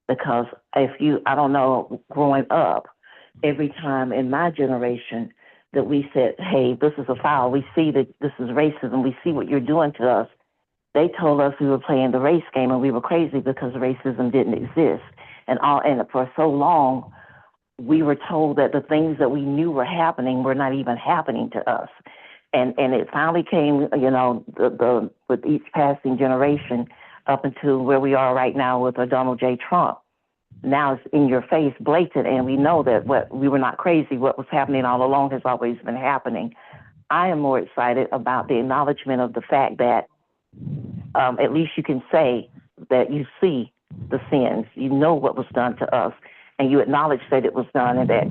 Because I don't know, growing up, every time in my generation that we said, hey, this is a foul, we see that this is racism, we see what you're doing to us, they told us we were playing the race game and we were crazy because racism didn't exist. And for so long, we were told that the things that we knew were happening were not even happening to us. And it finally came, with each passing generation up until where we are right now with Donald J. Trump. Now it's in your face, blatant, and we know that we were not crazy. What was happening all along has always been happening. I am more excited about the acknowledgement of the fact that at least you can say that you see the sins, you know what was done to us, and you acknowledge that it was done, and that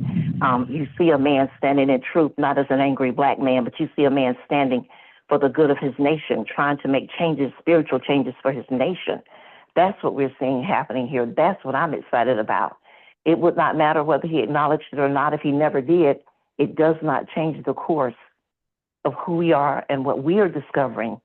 you see a man standing in truth, not as an angry black man, but you see a man standing for the good of his nation, trying to make changes, spiritual changes for his nation. That's what we're seeing happening here. That's what I'm excited about. It would not matter whether he acknowledged it or not. If he never did, it does not change the course of who we are and what we are discovering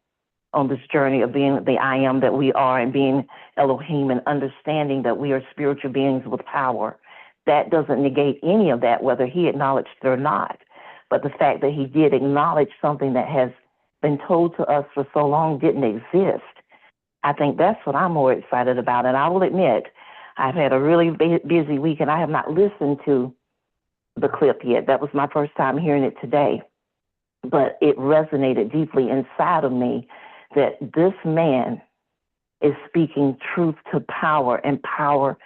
on this journey of being the I am that we are, and being Elohim, and understanding that we are spiritual beings with power. That doesn't negate any of that, whether he acknowledged it or not. But the fact that he did acknowledge something that has been told to us for so long didn't exist, I think that's what I'm more excited about. And I will admit, I've had a really busy week, and I have not listened to the clip yet. That was my first time hearing it today. But it resonated deeply inside of me that this man is speaking truth to power, and power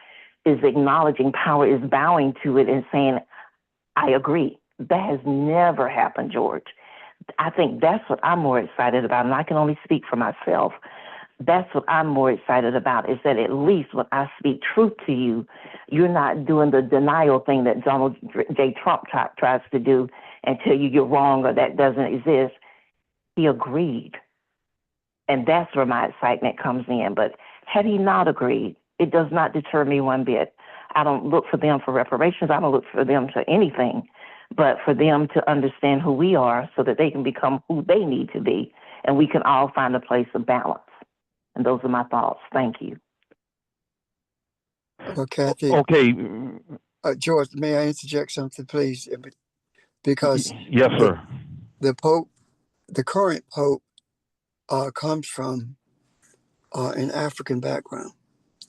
is acknowledging, power is bowing to it and saying, I agree. That has never happened, George. I think that's what I'm more excited about, and I can only speak for myself. That's what I'm more excited about, is that at least when I speak truth to you, you're not doing the denial thing that Donald J. Trump tries to do and tell you you're wrong or that doesn't exist. He agreed. And that's where my excitement comes in. But had he not agreed, it does not deter me one bit. I don't look for them for reparations. I don't look for them for anything, but for them to understand who we are so that they can become who they need to be, and we can all find a place of balance. And those are my thoughts. Thank you.
Well, Kathy,
Okay.
George, may I interject something, please? Because
Yes, sir.
the Pope, the current Pope, comes from an African background.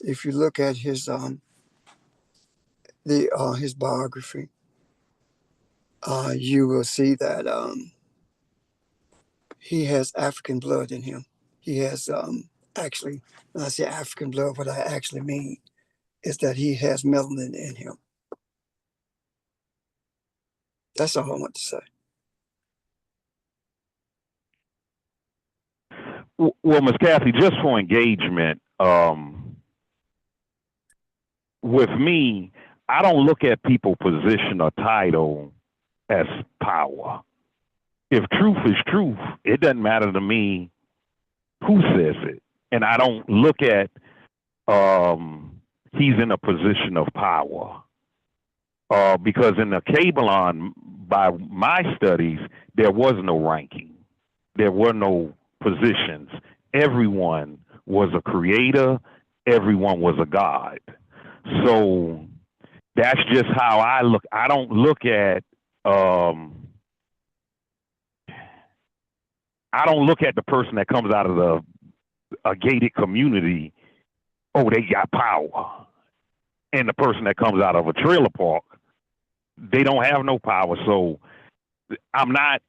If you look at his biography, you will see that he has African blood in him. He has actually, when I say African blood, what I actually mean is that he has melanin in him. That's all I want to say.
Well, Ms. Kathy, just for engagement, with me, I don't look at people position or title as power. If truth is truth, it doesn't matter to me who says it. And I don't look at he's in a position of power. Because in the Kabbalah, by my studies, there was no ranking. There were no positions. Everyone was a creator. Everyone was a god. So that's just how I look. I don't look at the person that comes out of a gated community. Oh, they got power. And the person that comes out of a trailer park, they don't have no power. So I'm not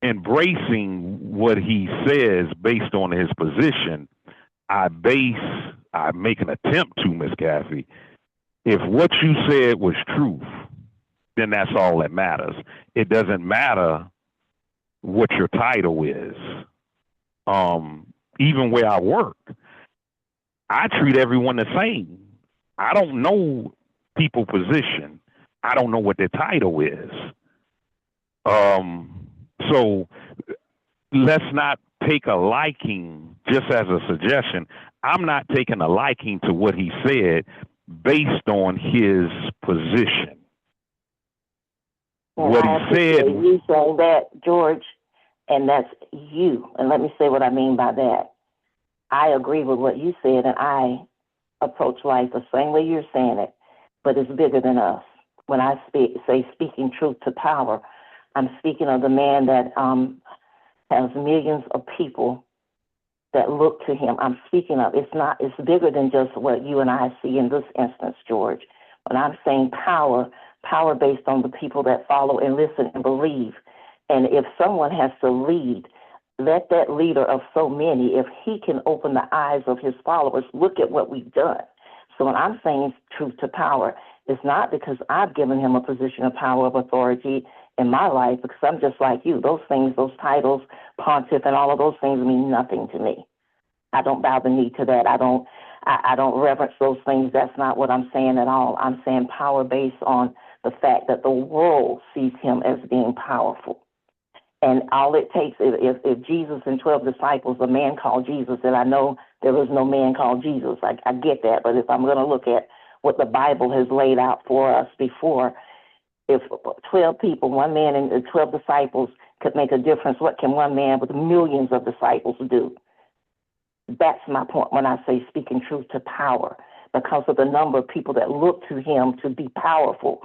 embracing what he says based on his position. I make an attempt to, Miss Kathy. If what you said was truth, then that's all that matters. It doesn't matter what your title is. Even where I work, I treat everyone the same. I don't know people's position. I don't know what their title is. So let's not take a liking, just as a suggestion. I'm not taking a liking to what he said based on his position.
And
what
I
he said.
You saying that, George, and that's you. And let me say what I mean by that. I agree with what you said, and I approach life the same way you're saying it, but it's bigger than us. When I say speaking truth to power, I'm speaking of the man that has millions of people that look to him. I'm speaking of, it's bigger than just what you and I see in this instance, George. When I'm saying power based on the people that follow and listen and believe. And if someone has to lead, let that leader of so many, if he can open the eyes of his followers, look at what we've done. So when I'm saying truth to power, it's not because I've given him a position of power, of authority. in my life because I'm just like you. Those things, those titles, pontiff, and all of those things mean nothing to me. I don't bow the knee to that. I don't reverence those things. That's not what I'm saying at all. I'm saying power based on the fact that the world sees him as being powerful. And all it takes, if Jesus and 12 disciples, a man called Jesus, and I know there was no man called Jesus, I get that, but if I'm going to look at what the Bible has laid out for us before, if 12 people, one man and 12 disciples could make a difference, what can one man with millions of disciples do? That's my point when I say speaking truth to power, because of the number of people that look to him to be powerful.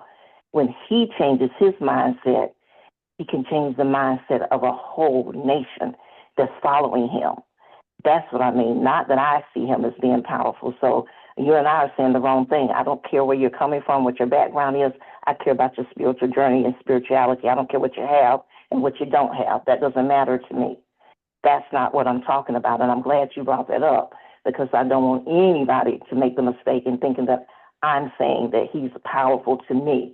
When he changes his mindset, he can change the mindset of a whole nation that's following him. That's what I mean. Not that I see him as being powerful. So you and I are saying the wrong thing. I don't care where you're coming from, what your background is. I care about your spiritual journey and spirituality. I don't care what you have and what you don't have. That doesn't matter to me. That's not what I'm talking about. And I'm glad you brought that up, because I don't want anybody to make the mistake in thinking that I'm saying that he's powerful to me.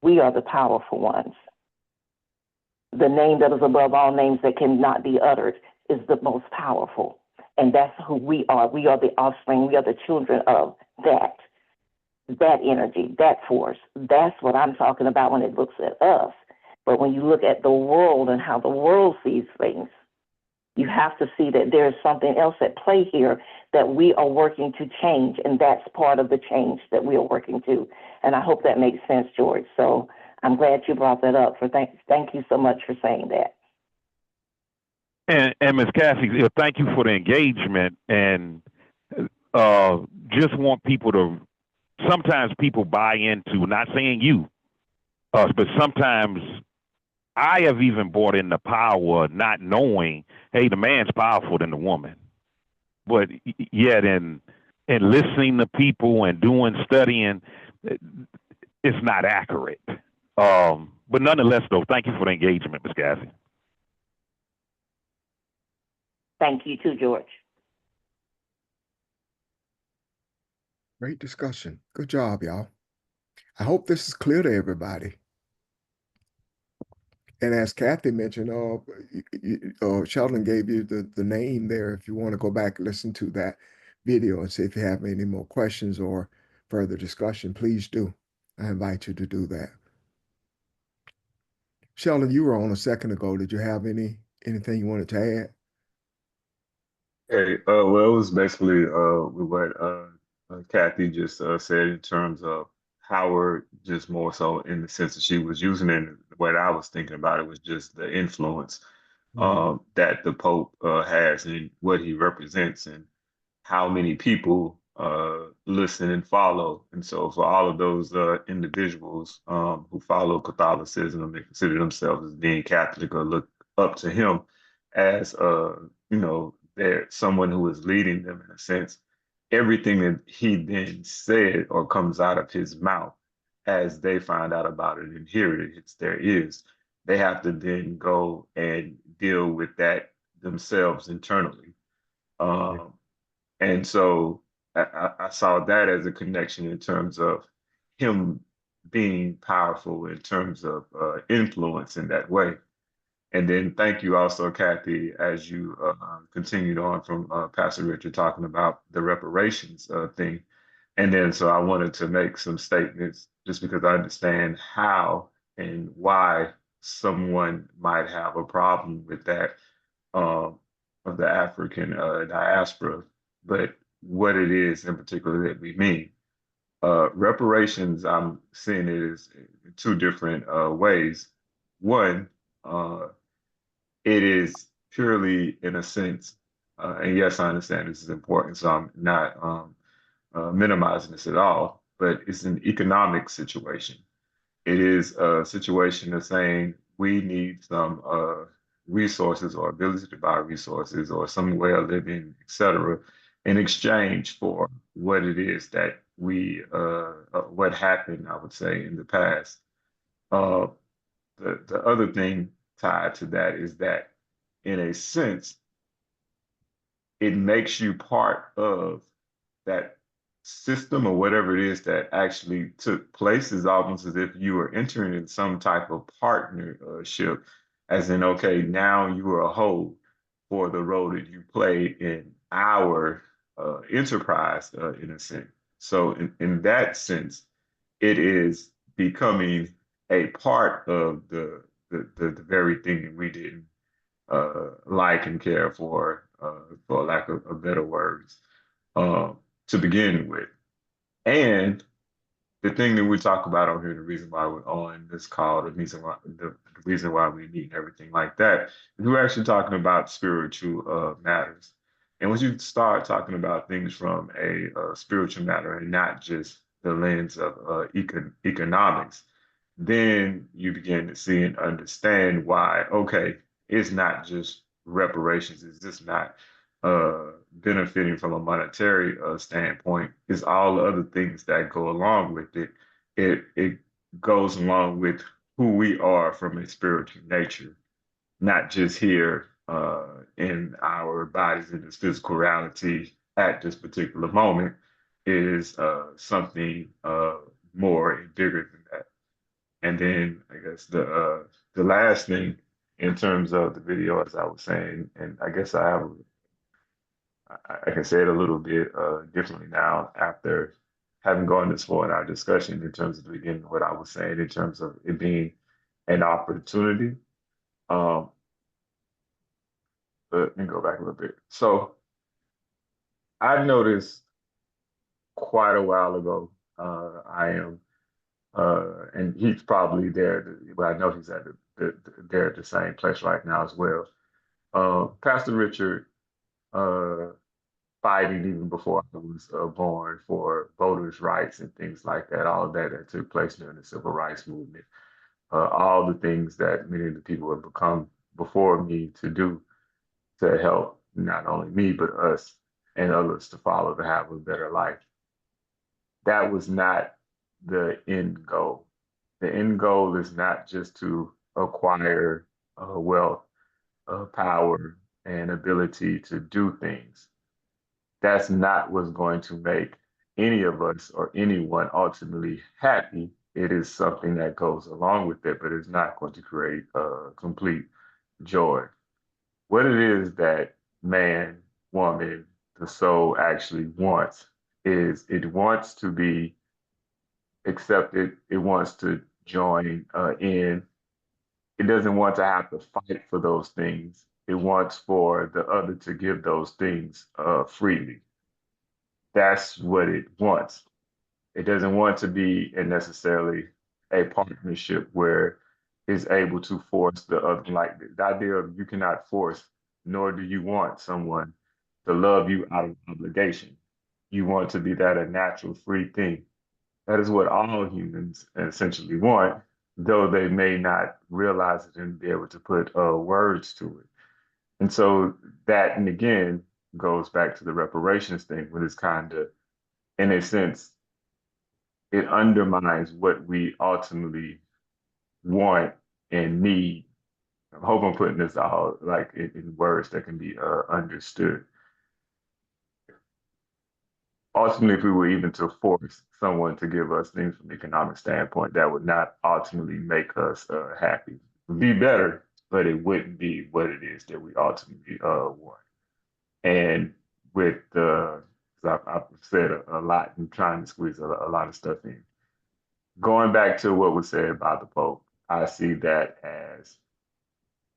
We are the powerful ones. The name that is above all names that cannot be uttered is the most powerful. And that's who we are. We are the offspring. We are the children of that energy, that force. That's what I'm talking about when it looks at us. But when you look at the world and how the world sees things, you have to see that there's something else at play here that we are working to change, and that's part of the change that we are working to. And I hope that makes sense, George. So I'm glad you brought that up. Thank you so much for saying that.
And Ms. Cassie, thank you for the engagement, and just want people to, sometimes people buy into, not saying you, but sometimes I have even bought in the power not knowing, hey, the man's powerful than the woman. But yet in listening to people and doing studying, it's not accurate. But nonetheless, though, thank you for the engagement, Ms. Cassie.
Thank you too, George.
Great discussion. Good job, y'all. I hope this is clear to everybody. And as Kathy mentioned, Sheldon gave you the name there. If you want to go back and listen to that video and see if you have any more questions or further discussion, please do. I invite you to do that. Sheldon, you were on a second ago. Did you have anything you wanted to add?
Hey, well, it was basically with what Kathy just said in terms of Howard, just more so in the sense that she was using it. What I was thinking about it was just the influence that the Pope has and what he represents and how many people listen and follow. And so for all of those individuals who follow Catholicism and consider themselves as being Catholic or look up to him as they're someone who is leading them in a sense, everything that he then said or comes out of his mouth as they find out about it and hear it, it's their ears. They have to then go and deal with that themselves internally. And so I saw that as a connection in terms of him being powerful in terms of influence in that way. And then thank you also, Kathy, as you continued on from Pastor Richard talking about the reparations thing. And then so I wanted to make some statements just because I understand how and why someone might have a problem with that of the African diaspora, but what it is in particular that we mean. Reparations, I'm seeing it as two different ways. One, it is purely in a sense, and yes, I understand this is important, so I'm not minimizing this at all, but it's an economic situation. It is a situation of saying we need some resources or ability to buy resources or some way of living, et cetera, in exchange for what it is that what happened, I would say, in the past. The other thing tied to that is that, in a sense, it makes you part of that system or whatever it is that actually took place is almost as if you were entering in some type of partnership, as in, okay, now you are a whole for the role that you played in our enterprise, in a sense. So, in that sense, it is becoming a part of the very thing that we didn't like and care for lack of better words, to begin with. And the thing that we talk about on here, the reason why we're on this call, the reason why we meet and everything like that, is we're actually talking about spiritual matters. And once you start talking about things from a spiritual matter and not just the lens of economics, then you begin to see and understand why, okay, it's not just reparations, it's just not benefiting from a monetary standpoint, it's all the other things that go along with it. It goes along with who we are from a spiritual nature, not just here in our bodies in this physical reality at this particular moment, is something more and bigger than that. And then I guess the last thing in terms of the video, as I was saying, and I guess I can say it a little bit differently now after having gone this far in our discussion in terms of the beginning, what I was saying in terms of it being an opportunity. Um, but let me go back a little bit. So I noticed quite a while ago, I am, and he's probably there, but I know he's at there at the same place right now as well. Pastor Richard fighting even before I was born for voters' rights and things like that, all of that took place during the civil rights movement, all the things that many of the people have become before me to do to help not only me, but us and others to follow to have a better life. That was not the end goal. The end goal is not just to acquire wealth, power, and ability to do things. That's not what's going to make any of us or anyone ultimately happy. It is something that goes along with it, but it's not going to create complete joy. What it is that man, woman, the soul actually wants is it wants to be accepted. It wants to join in. It doesn't want to have to fight for those things. It wants for the other to give those things freely. That's what it wants. It doesn't want to be in necessarily a partnership where it's able to force the other. Like the idea of you cannot force, nor do you want someone to love you out of obligation. You want to be that a natural free thing. That is what all humans essentially want, though they may not realize it and be able to put words to it. And so that, and again, goes back to the reparations thing, when it's kind of, in a sense, it undermines what we ultimately want and need. I hope I'm putting this out like in words that can be understood. Ultimately, if we were even to force someone to give us things from an economic standpoint, that would not ultimately make us happy. It would be better, but it wouldn't be what it is that we ultimately want. And with I've said a lot and trying to squeeze a lot of stuff in. Going back to what was said about the Pope, I see that as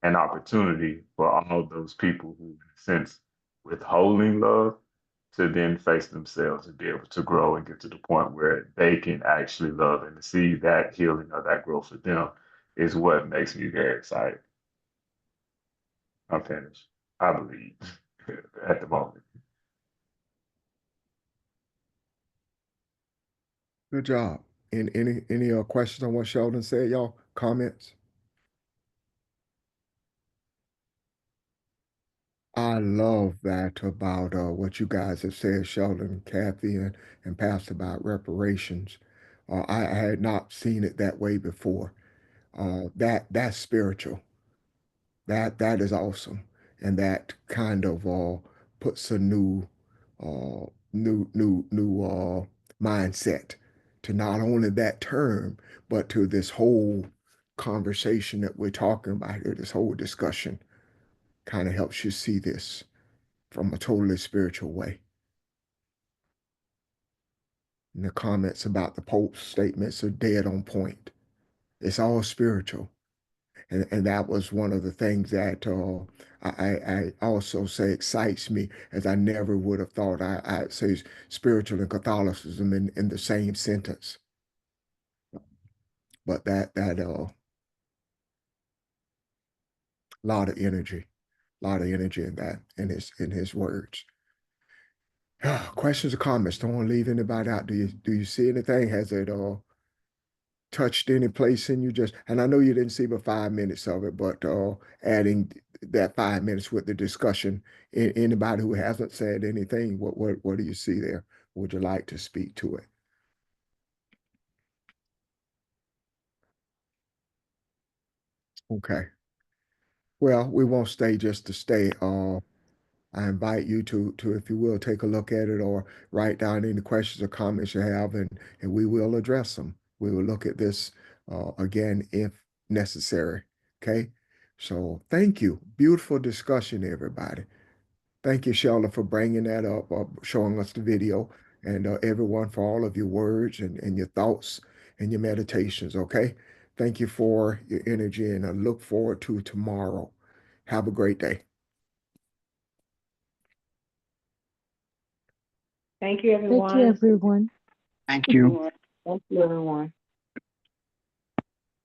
an opportunity for all those people who, in a sense, withholding love to then face themselves and be able to grow and get to the point where they can actually love and to see that healing or that growth for them is what makes me very excited. I'm finished, I believe, at the moment.
Good job. And any questions on what Sheldon said, y'all? Comments? I love that about what you guys have said, Sheldon, Kathy, and Pastor, about reparations. I had not seen it that way before. That's spiritual. That is awesome, and that kind of puts a new new mindset to not only that term, but to this whole conversation that we're talking about here, this whole discussion kind of helps you see this from a totally spiritual way. And the comments about the Pope's statements are dead on point. It's all spiritual. And that was one of the things that I also say excites me, as I never would have thought I'd say spiritual and Catholicism in the same sentence. But that lot of energy in that, in his words. Questions or comments? Don't want to leave anybody out. Do you see anything? Has it touched any place in you? Just, and I know you didn't see but 5 minutes of it, but adding that 5 minutes with the discussion, anybody who hasn't said anything, what do you see there? Would you like to speak to it? Okay. Well, we won't stay just to stay. I invite you to, if you will, take a look at it or write down any questions or comments you have, and we will address them. We will look at this again if necessary. Okay. So thank you. Beautiful discussion, everybody. Thank you, Sheldon, for bringing that up, showing us the video, and everyone for all of your words and your thoughts and your meditations. Okay. Thank you for your energy, and I look forward to tomorrow. Have a great day.
Thank you,
Thank you,
everyone.
everyone.
Thank you.
Thank you, everyone.